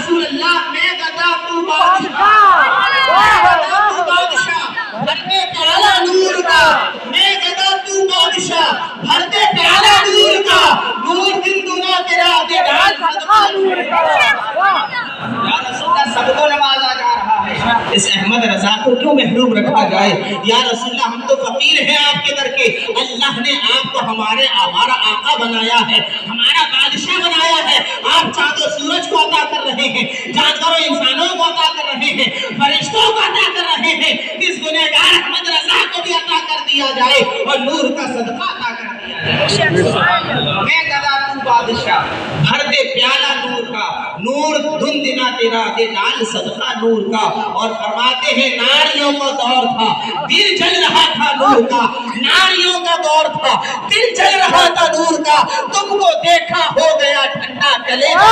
رسول اللہ میں گدا تو بادشاہ، میں گدا تو بادشاہ، بھر دے پیالہ نور کا، میں گدا تو بادشاہ، بھر دے پیالہ نور کا، نور دن دنا تیرا دے ڈال صدقہ نور کا۔ یا رسول اللہ سب کو نوازا جا رہا ہے، اس احمد رضا کو کیوں محروم رکھا جائے؟ یا رسول اللہ ہم تو فقیر ہیں آپ کے در کے، اللہ نے آپ کو ہمارا آقا بنایا ہے، ہمارا بادشاہ بنایا ہے، آپ چاند و سورج کو عطا کر رہے ہیں، جانوروں انسانوں کو عطا کر رہے ہیں، فرشتوں کو عطا کر رہے ہیں، اس گنہگار احمد رضا کو بھی عطا کر دیا جائے اور نور کا صدقہ عطا کر دیا جائے۔ میں گدا تو بادشاہ، بھر دے پیالہ نور کا، نور دھن دینا تیرا دے ڈال صدقہ نور کا۔ اور فرماتے ہیں ناریوں کا دور تھا، دل جل رہا تھا نور کا، ناریوں کا دور تھا، دل جل رہا تھا نور کا، تم کو دیکھا ہو گیا ٹھنڈا کلیجہ،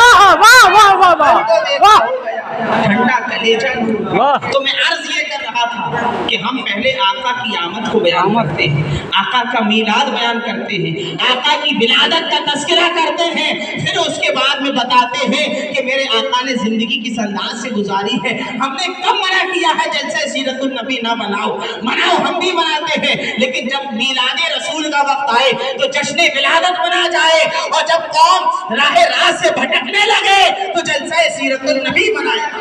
ٹھنڈا کلیجہ نور کا۔ تو میں عرض یہ کر رہا تھا کہ ہم پہلے آقا کی آمد کو بیان کرتے ہیں، آقا کا میلاد بیان کرتے ہیں، آقا کی ولادت کا تذکرہ کرتے ہیں، پھر اس کے بعد میں بتاتے ہیں کہ میرے آقا نے زندگی کس انداز سے گزاری ہے۔ ہم نے کب منع کیا ہے جلسہ سیرت النبی نہ مناؤ؟ مناؤ، ہم بھی مناتے ہیں، لیکن جب میلاد رسول کا وقت آئے تو جشن ولادت منا جائے، اور جب قوم راہ راست سے بھٹکنے لگے تو جلسہ سیرت النبی منایا جائے۔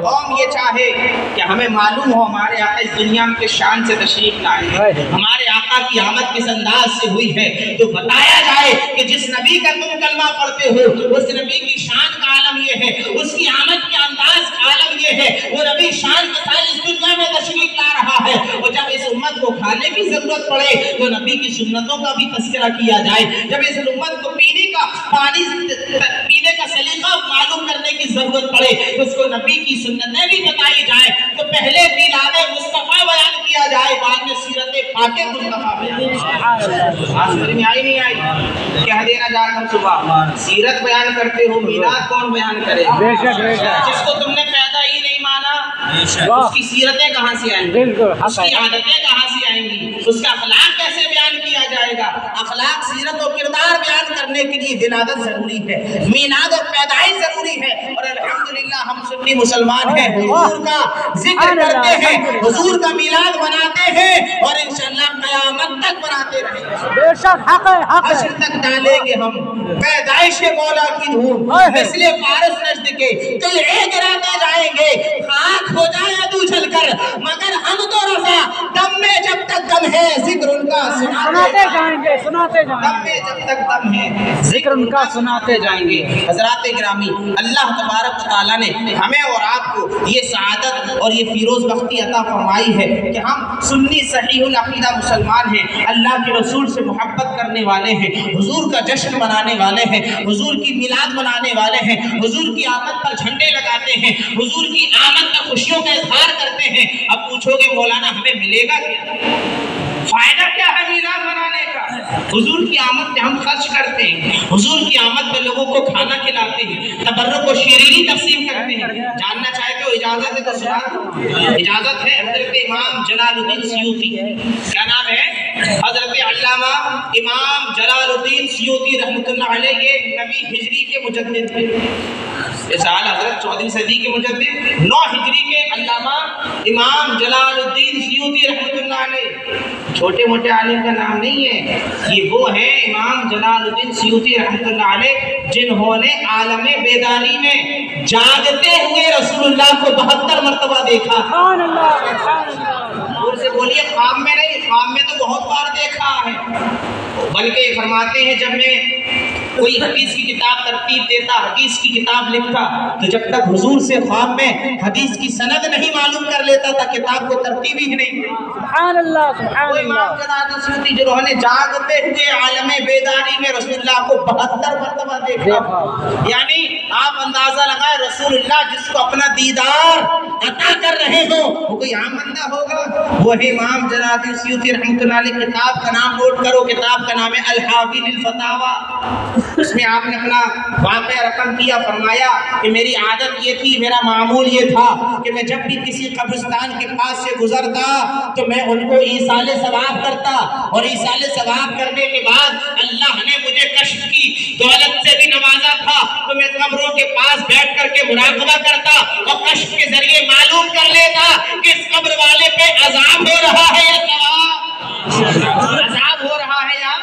قوم یہ چاہے کہ ہمیں معلوم ہو ہمارے آقا اس دنیا میں کس شان سے تشریف لائے ہیں، ہمارے آقا کی آمد کس انداز سے ہوئی ہے، تو بتایا جائے کہ جس نبی کا تم کلمہ پڑھتے ہو اس نبی کی شان کا عالم یہ ہے، اس کی آمد کے انداز کا عالم یہ ہے، وہ نبی شان کے ساتھ اس دنیا میں تشریف لا رہا ہے، اور جب اس امت کو کھانے کی ضرورت پڑے تو نبی کی سنتوں کا بھی تذکرہ کیا جائے، جب اس امت کو پینے کا پانی پینے کا سلیقہ معلوم کرنے کی ضرورت پڑے تو اس کو نبی کی سنتیں بھی بتائی جائے، تو پہلے میلاد مصطفیٰ بیان کیا جائے، بعد میں سیرت پاک مصطفیٰ بیان کیا جائے۔ آج سمجھ میں آئی نہیں آئی؟ کہہ دینا جا کر صبح سیرت بیان کرتے ہو، میلاد کون بیان کرے؟ جس کو تم نے پیدا ہی نہیں مانا اس کی سیرتیں کہاں سے آئیں گی، اس کی عادتیں کہاں سے آئیں گی، اس کا اخلاق کیسے بیان کیا جائے گا؟ اخلاق، سیرت و کردار بیان کرنے کے لیے ولادت ضروری ہے، میلاد اور پیدائش ضروری ہے، اور الحمدللہ ہم سنی مسلمان ہیں، حضور کا ذکر کرتے ہیں، حضور کا میلاد مناتے ہیں، اور انشاءاللہ قیامت تک مناتے رہیں گے، حشر تک ڈالیں گے ہم پیدائش مولا کی دھوم، مثل فارس نجد کے قلعے گراتے جائیں گے، خاک ہو جائے ادو جل کر مگر ہم تو رضا، دم میں جب تک دم ہے ذکر ان کا سناتے جائیں گے، دم میں جب تک دم ہے ذکر ان کا سناتے جائیں گے۔ حضرات گرامی، اللہ تبارک و تعالیٰ نے ہمیں اور آپ کو یہ سعادت اور یہ فیروز بختی عطا فرمائی ہے کہ ہم سنی صحیح العقیدہ مسلمان ہیں، اللہ کے رسول سے محبت کرنے والے ہیں، حضور کا جشن منانے والے ہیں، حضور کی میلاد منانے والے ہیں، حضور کی آمد پر جھنڈے لگاتے ہیں، حضور کی آمد پر خوشیوں کا اظہار کرتے ہیں۔ اب پوچھو گے مولانا ہمیں ملے گا کیا؟ فائدہ کیا ہے میلاد منانے کا؟ حضور کی آمد پہ ہم خرچ کرتے ہیں، حضور کی آمد پہ لوگوں کو کھانا کھلاتے ہیں، تبرک و شیرینی تقسیم کرتے ہیں۔ جاننا چاہتے ہو اجازت ہے تو سنا دو، اجازت ہے۔ حضرت امام جلال الدین سیوطی، کیا نام ہے؟ حضرت علامہ امام جلال الدین سیوطی رحمۃ اللہ علیہ، یہ نبی ہجری کے مجدد تھے، اس سال حضرت 14ویں صدی کے مجدد، 9 ہجری کے علامہ امام جلال الدین سیوطی رحمۃ اللہ علیہ، چھوٹے موٹے عالم کا نام نہیں ہے، یہ وہ ہیں امام جلال الدین سیوطی رحمۃ اللہ علیہ جنہوں نے عالم بیداری میں جاگتے ہوئے رسول اللہ کو 72 مرتبہ دیکھا۔ اور سے بولیے خواب میں نہیں، خواب میں تو بہت بار دیکھا ہے، بلکہ فرماتے ہیں جب میں کوئی حدیث کی کتاب ترتیب دیتا، حدیث کی کتاب لکھتا، تو جب تک حضور سے خواب میں حدیث کی سند نہیں معلوم کر لیتا تھا کتاب کو ترتیب ہی نہیں۔ سبحان اللہ، سبحان اللہ۔ امام جلال الدین جنہوں نے جاگتے ہوئے عالم بیداری میں رسول اللہ کو 72 مرتبہ دیکھا، یعنی آپ اندازہ لگائیں رسول اللہ جس کو اپنا دیدار عطا کر رہے ہو وہ کوئی عام بندہ ہوگا؟ وہ امام جلال الدین سیوطی رحمۃ اللہ علیہ، کتاب کا نام نوٹ کرو، کتاب کا نام ہے الحاوی للفتاوی، اس میں آپ نے اپنا واقعہ رقم کیا، فرمایا کہ میری عادت یہ تھی، میرا معمول یہ تھا کہ میں جب بھی کسی قبرستان کے پاس سے گزرتا تو میں ان کو ایصال ثواب کرتا، اور ایصال ثواب کرنے کے بعد اللہ نے مجھے کشف کی دولت سے بھی نوازا تھا، تو میں قبروں کے پاس بیٹھ کر کے مراقبہ کرتا اور کشف کے ذریعے معلوم کر لیتا کہ اس قبر والے پہ عذاب ہو رہا ہے یا ثواب، عذاب ہو رہا ہے یا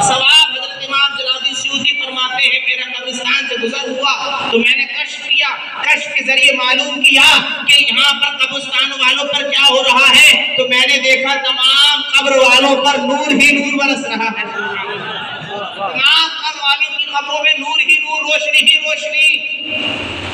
ثواب۔ حضرت امام جلال الدین سیوطی فرماتے ہیں میرا قبرستان سے گزر ہوا تو میں نے کشف کیا، کشف کے ذریعے معلوم کیا کہ یہاں پر قبرستان والوں پر کیا ہو رہا ہے، تو میں نے دیکھا تمام قبر والوں پر نور ہی نور برس رہا ہے، تمام قبر والوں کی قبروں میں نور ہی نور، روشنی ہی روشنی۔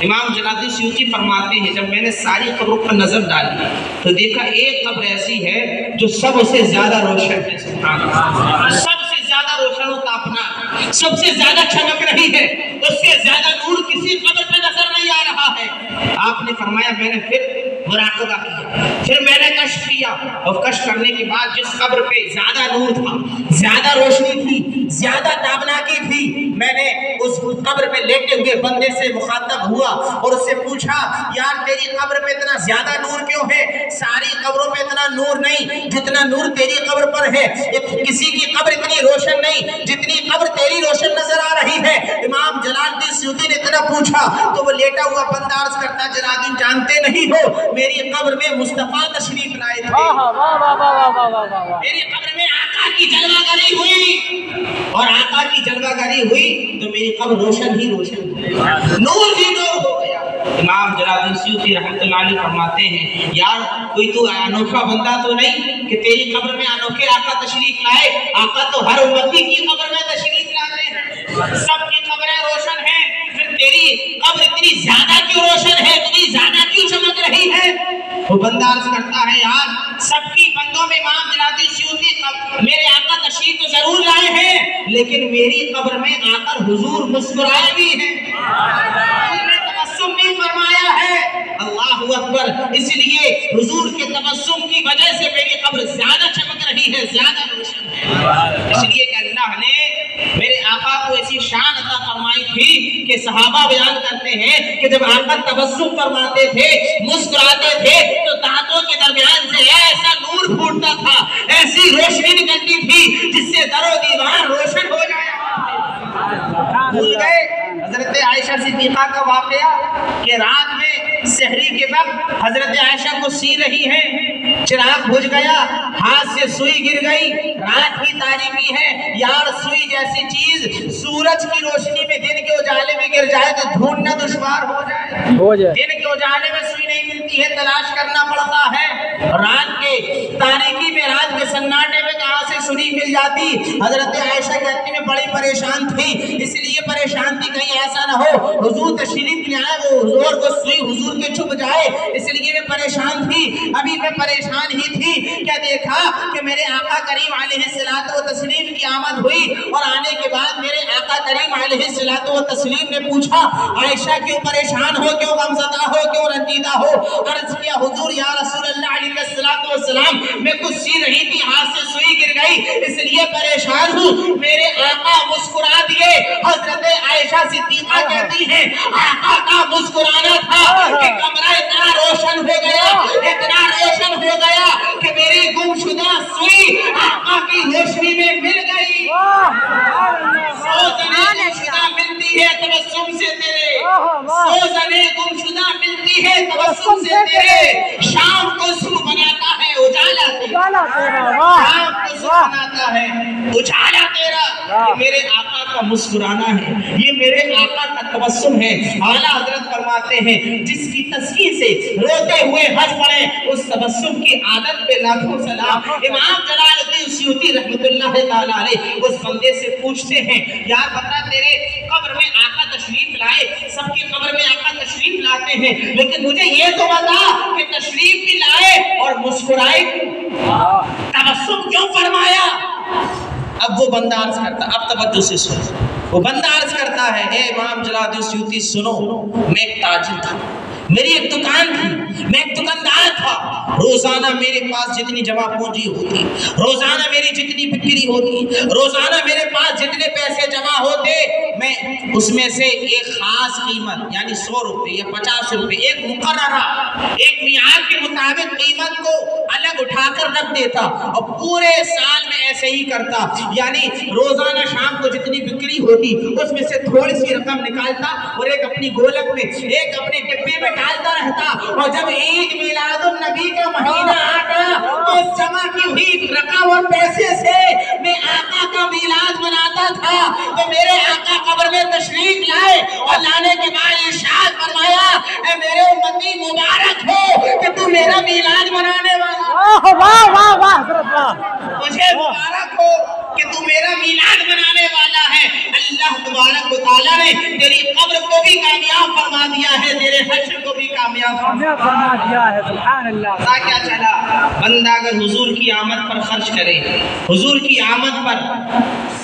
امام جلال الدین سیوطی فرماتے ہیں جب میں نے ساری قبروں پر نظر ڈالی تو دیکھا ایک قبر ایسی ہے جو سب سے زیادہ روشن ہے، سبحان اللہ، سب سے زیادہ روشن و تابناک، سب سے زیادہ چمک رہی ہے، اس سے زیادہ نور کسی قبر پہ نظر نہیں آ رہا ہے۔ آپ نے فرمایا میں نے پھر مراقبہ کیا، پھر میں نے کشف کیا، اور کشف کرنے کے بعد جس قبر پہ زیادہ نور تھا، زیادہ روشنی تھی، زیادہ تابناکی تھی، میں نے اس قبر پہ لیٹے ہوئے بندے سے مخاطب ہوا اور اس سے پوچھا یار تیری قبر پہ اتنا زیادہ نور کیوں ہے؟ ساری قبروں پہ اتنا نور نہیں جتنا نور تیری قبر پر ہے، کسی کی قبر اتنی روشن نہیں جتنی قبر تیری روشن نظر آ رہی ہے۔ امام جلال الدین سیوطی نے اتنا پوچھا تو وہ لیٹا ہوا بندہ عرض کرتا جلال الدین جانتے نہیں ہو میری قبر میں مصطفیٰ تشریف لائے تھے، میری قبر میں آقا کی جلوہ گری ہوئی، اور آقا کی جلوہ گری ہوئی تو میری قبر روشن ہی روشن، نور ہی نور ہو گیا۔ امام جلال الدین سیوطی رحمۃ اللہ علیہ فرماتے ہیں یار کوئی تو انوکھا بندہ تو نہیں کہ تیری قبر میں انوکھے آقا تشریف لائے، آقا تو ہر امتی کی قبر میں تشریف لاتے ہیں، سب کی قبریں روشن ہیں، پھر تیری قبر اتنی زیادہ کیوں روشن ہے، اتنی زیادہ کیوں چمک رہی ہے؟ وہ بندہ عرض کرتا ہے یار سب کی بندوں میں امام جلال الدین سیوطی میرے آقا تشریف تو ضرور لائے ہیں، لیکن میری قبر میں آ کر حضور مسکرائے بھی ہیں، تبسم بھی فرمایا ہے، اللہ اکبر، اس لیے حضور کے تبسم کی وجہ سے میری قبر زیادہ چمک رہی ہے، زیادہ روشن ہے، اس لیے کہ اللہ نے میرے آقا کو ایسی شان عطا فرمائی تھی کہ صحابہ بیان کرتے ہیں کہ جب آقا تبسم فرماتے تھے، مسکراتے تھے تو دانتوں کے درمیان سے ایسا نور پھوٹتا تھا، ایسی روشنی نکلتی تھی جس سے در و دیوار روشن ہو جایا۔ بھول گئے حضرت عائشہ صدیقہ کا واقعہ کہ رات میں سحری کے وقت حضرت عائشہ کو سی رہی ہیں، چراغ بجھ گیا، ہاتھ سے سوئی گر گئی، رات کی تاریکی ہے، یار سوئی جیسی چیز سورج کی روشنی میں دن کے اجالے میں گر جائے تو ڈھونڈنا دشوار ہو جائے، دن کے اجالے میں سوئی نہیں ملتی ہے، تلاش کرنا پڑتا ہے، رات کے تاریکی میں، رات کے سناٹے میں کہاں سے سوئی مل جاتی؟ حضرت عائشہ کہتی میں بڑی پریشان تھی، اس لیے پریشان تھی کہیں ایسا نہ ہو حضور تشریف لے آئے وہ حضور کو سوئی حضور کے چھپ جائے، اس لیے میں پریشان تھی، ابھی میں پریشان ہی تھی کیا دیکھا کہ میرے آقا کریم علیہ الصلوۃ والتسلیم کی آمد ہوئی، اور آنے کے بعد میرے آقا کریم علیہ الصلوۃ والتسلیم نے پوچھا عائشہ کیوں پریشان ہو، کیوں غمزدہ ہو، کیوں رنجیدہ ہو؟ عرض کیا حضور یا رسول اللہ علیہ الصلوۃ والسلام میں کچھ سی رہی تھی، ہاتھ سے سوئی گر گئی اس لیے پریشان ہوں۔ میرے آقا مسکرا دیے۔ حضرت عائشہ صدیقہ کہتی ہیں آقا کا مسکرانا تھا کہ کمرہ اتنا روشن ہو گیا، اتنا روشن ہو گیا کہ میری گمشدہ سوئی آقا کی روشنی میں مل گئی۔ سوزنے گمشدہ ملتی ہے تبسم سے تیرے، سوزنے گمشدہ ملتی ہے تبسم سے تیرے، شام کو صبح بناتا ہے اجالا تیرا، شام کو صبح بناتا ہے اجالا تیرا۔ یہ میرے آقا کا مسکرانا ہے، یہ میرے آقا کا تبسم ہے۔ اعلیٰ حضرت فرماتے ہیں جس کی تسکین سے روتے ہوئے ہنس پڑے اس تبسم کی عادت پہ لاکھوں سلام۔ امام جلال الدین سیوطی رحمۃ اللہ تعالی علیہ اس بندے سے پوچھتے ہیں یار بتا تیرے قبر میں آقا تشریف لائے، سب کی قبر میں آقا تشریف لاتے ہیں، لیکن مجھے یہ تو بتا کہ تشریف بھی لائے اور مسکرائے تبسم کیوں فرمایا؟ اب وہ بندہ عرض کرتا، اب توجہ سے سنو، وہ بندہ عرض کرتا ہے اے امام جلال الدین سیوطی سنو، میں ایک تاجر تھا، میری ایک دکان تھی، میں ایک دکاندار تھا، روزانہ میرے پاس جتنی جمع پونجی ہوتی، روزانہ میری جتنی بکری ہوتی، روزانہ میرے پاس جتنے پیسے جمع ہوتے، میں اس میں سے ایک خاص قیمت یعنی 100 روپے یا 50 روپے ایک مقررہ ایک میعاد کے مطابق قیمت کو الگ اٹھا کر رکھ دیتا اور پورے سال میں ایسے ہی کرتا، یعنی روزانہ شام کو جتنی بکری ہوتی اس میں سے تھوڑی سی رقم نکالتا اور ایک اپنی گولک میں ایک اپنے ڈبے میں ڈالتا رہتا، اور جب عید میلاد النبی کا مہینہ آتا تو اس جمع کی ہوئی رقم اور پیسے سے میں آقا کا میلاد مناتا تھا۔ تو میرے آقا قبر میں تشریف لائے اور لانے کے بعد ارشاد فرمایا، اے میرے امتی مبارک ہو کہ تو میرا میلاد منانے والا، واہ واہ واہ، مجھے مبارک ہو کہ تو میرا میلاد منانے والا ہے۔ اللہ تبارک و تعالیٰ نے تیری قبر کو بھی کامیاب فرما دیا ہے، تیرے حشر کو بھی کامیاب فرما دیا ہے، سبحان اللہ۔ پتہ کیا چلا، بندہ اگر حضور کی آمد پر خرچ کرے، حضور کی آمد پر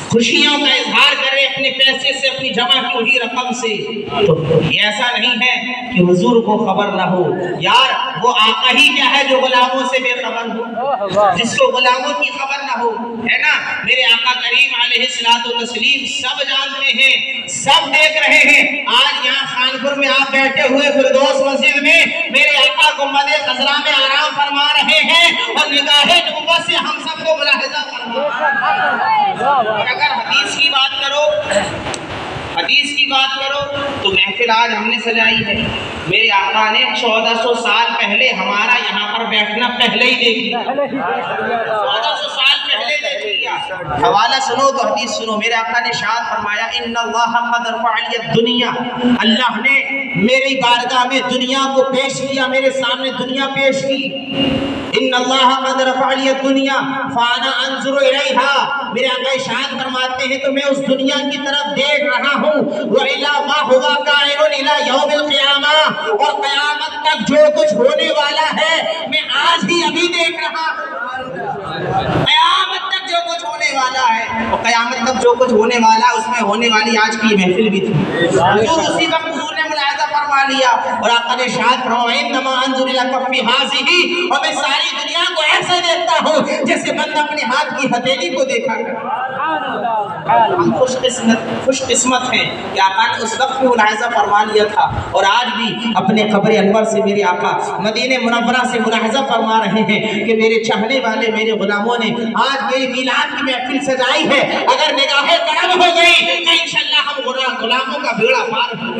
خوشیوں کا اظہار کرے اپنے پیسے سے، اپنی جمع کی ہوئی رقم سے، تو ایسا نہیں ہے کہ حضور کو خبر نہ ہو۔ یار وہ آقا ہی کیا ہے جو غلاموں سے بے خبر ہو، جس کو غلاموں کی خبر نہ ہو، ہے نا؟ میرے آقا کریم علیہ الصلوۃ والتسلیم سب جانتے ہیں، سب دیکھ رہے ہیں۔ آج یہاں خانپور میں آپ بیٹھے ہوئے فردوس مسجد میں میرے آقا گنبد خضرا میں آرام فرما رہے ہیں اور نگاہ نبوت سے ہم سب کو ملاحظہ فرما رہے ہیں۔ اور اگر حدیث کی بات کرو، حدیث کی بات کرو تو محفل آج ہم نے سجائی ہے، میرے آقا نے 1400 سال پہلے ہمارا یہاں پر بیٹھنا پہلے ہی دیکھ لیا، 1400 سال پہلے دیکھ لیا۔ حوالہ سنو تو حدیث سنو، میرے آقا نے ارشاد فرمایا، ان اللہ قد رفع لی الدنیا، اللہ نے میری بارگاہ میں دنیا کو پیش کیا، میرے سامنے دنیا پیش کی۔ ان اللہ قد رفع لی الدنیا فانا انظر الیہا، میرے آقا ارشاد فرماتے ہیں تو میں اس دنیا کی طرف دیکھ رہا ہوں، وَإِلَى مَا هُوَ كَائِنٌ إِلَى يَوْمِ الْقِيَامَةِ، اور قیامت تک جو کچھ ہونے والا ہے میں آج ہی ابھی دیکھ رہا ہوں، قیامت تک جو کچھ ہونے والا ہے، اور قیامت تک جو کچھ ہونے والا اس میں ہونے والی آج کی محفل بھی تھی، جو اسی وقت حضور نے ملاحظہ فرما لیا، اور آقا نے ارشاد فرمایا، إِنَّمَا أَنظُرُ إِلَى كَفِّ هَٰذِهِ، اور میں ساری دنیا کو ایسے دیکھتا ہوں جیسے بندہ اپنے ہاتھ کی ہتھیلی کو دیکھا کرتا۔ ہم خوش قسمت ہیں کہ آقا نے اس وقت میں ملاحظہ فرما لیا تھا، اور آج بھی اپنے قبر انور سے میرے آقا مدینہ منورہ سے ملاحظہ فرما رہے ہیں کہ میرے چاہنے والے میرے غلاموں نے آج میری میلاد کی محفل سجائی ہے، اگر نگاہ کرم ہو گئی تو انشاءاللہ ہم غلاموں کا بیڑا پار ہو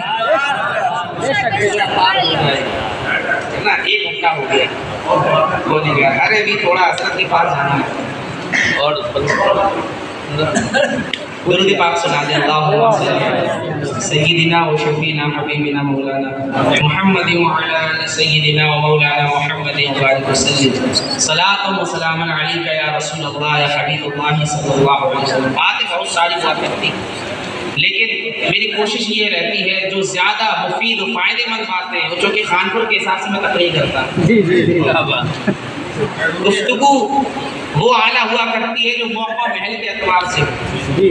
جائے گا۔ ایک گھنٹہ ہو گیا، ارے بھی تھوڑا حضرت کے پاس جانا ہے، اور درود پاک سنا دیں، اللہم سیدنا و شفینا حبیبنا مولانا محمد وعلی آل سیدنا و مولانا محمد وبارک وسلم، صلاۃ و سلام علیک یا رسول اللہ یا حبیب اللہ صلی اللہ علیہ وسلم۔ باتیں بہت ساری باتیں تھیں، لیکن میری کوشش یہ رہتی ہے جو زیادہ مفید و فائدے مند باتیں ہیں، چونکہ خانپور کے حساب سے میں تقریر کرتا ہوں، گفتگو وہ اعلیٰ ہوا کرتی ہے جو موقع محل کے اعتبار سے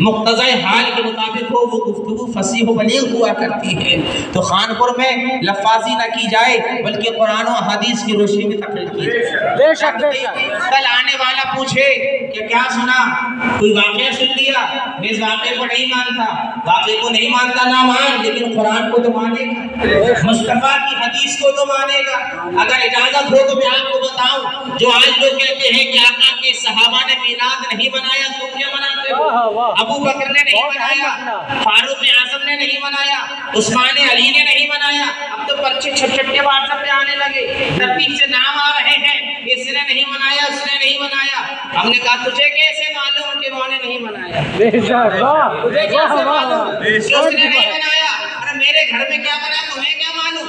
مقتضی حال کے مطابق ہو، وہ گفتگو فصیح و بلیغ ہوا کرتی ہے۔ تو خانپور میں لفاظی نہ کی جائے بلکہ قرآن و حدیث کی روشنی میں تقریر کی جائے۔ کل آنے والا پوچھے کہ کیا سنا، کوئی واقعہ سن لیا، میں اس واقعے کو نہیں مانتا، واقعے کو نہیں مانتا نہ مان، لیکن قرآن کو تو مانے گا، مصطفیٰ کی حدیث کو تو مانے گا۔ اگر اجازت ہو تو میں آپ کو بتاؤں، جو آج لوگ کہتے ہیں کہ آقا کے صحابہ نے میلاد نہیں منایا، تم کیا مناتے ہو؟ ابو بکر نے نہیں منایا، فاروق اعظم نے نہیں منایا، عثمان علی نے نہیں منایا، اب تو پرچے چھٹ چھٹ کے واٹس ایپ پہ آنے لگے، ترتیب سے نام آ رہے ہیں، اس نے نہیں منایا، اس نے نہیں منایا۔ ہم نے کہا تجھے کیسے معلوم کہ انہوں نے نہیں منایا؟ تجھے کیسے معلوم کہ اس نے نہیں منایا؟ ارے میرے گھر میں کیا بنا تمہیں کیا معلوم؟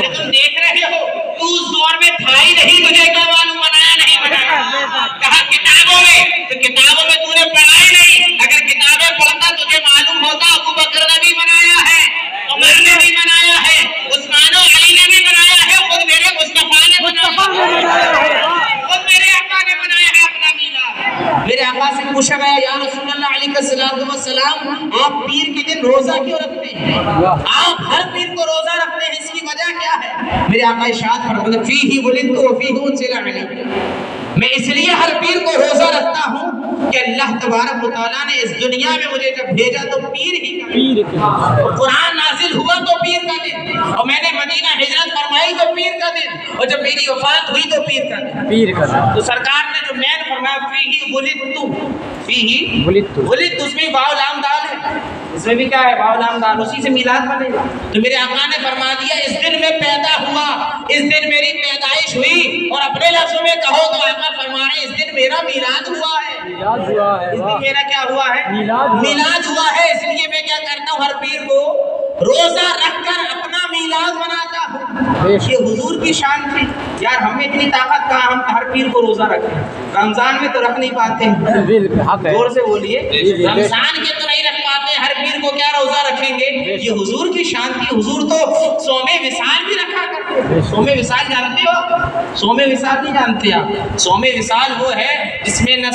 یہ تم دیکھ رہے ہو، تو اس دور میں تھا ہی نہیں، تجھے کیا معلوم منایا نہیں منایا؟ کہا کتابوں میں، تو کتابوں میں تو نے پڑھا ہی نہیں، اگر کتابیں پڑھتا تجھے معلوم ہوتا ابو بکر نے بھی منایا ہے، عمر نے بھی منایا ہے، عثمان و علی نے بھی منایا ہے، خود میرے مصطفیٰ نے منایا ہے، خود میرے آقا نے منایا ہے اپنا میلاد۔ میرے آقا سے پوچھا گیا، یا رسول اللہ علیہ السلام آپ پیر کے دن روزہ کیوں رکھتے ہیں؟ آپ ہر پیر کو روزہ رکھتے ہیں، اس کی وجہ کیا ہے؟ میرے آقا ارشاد فرماتے ہیں فیہ ولدت وفیہ انزل علی، میں اس لیے ہر پیر کو روزہ رکھتا ہوں کہ اللہ تبارک و تعالیٰ نے اس دنیا میں مجھے جب بھیجا تو پیر ہی کا قرآن نازل ہوا تو پیر کا دن، اور میں نے مدینہ ہجرت فرمائی تو پیر کا دن، اور جب میری وفات ہوئی تو پیر کا دن۔ تو سرکار نے جو مین فرمایا فیہ ولدت، فیہ ولدت، اس میں واو لام دال ہے، اس میں بھی کیا ہے؟ واو لام دال، اسی سے میلاد بنے گا۔ تو میرے آقا نے فرما دیا اس دن میں پیدا ہوا، اس دن میری پیدائش ہوئی، اور اپنے لفظوں میں کہو تو آقا فرما رہے اس دن میرا میلاد ہوا ہے، اس دن میرا کیا ہوا ہے؟ میلاد ہوا ہے۔ اس لیے میں کیا کرتا ہوں، ہر پیر کو روزہ رکھ کر اپنا میلاد مناتا ہوں۔ یہ حضور کی شان تھی یار، ہمیں اتنی طاقت کہاں ہم ہر پیر کو روزہ رکھیں؟ رمضان میں تو رکھ نہیں پاتے، زور سے بولیے، رمضان کے تو نہیں رکھ پاتے، ہر پیر کو کیا روزہ رکھیں گے؟ یہ حضور کی شان تھی۔ حضور تو صوم وصال بھی رکھا کرتے۔ صوم وصال جانتے ہو؟ صوم وصال نہیں جانتے آپ؟ صوم وصال وہ ہے جس میں نہ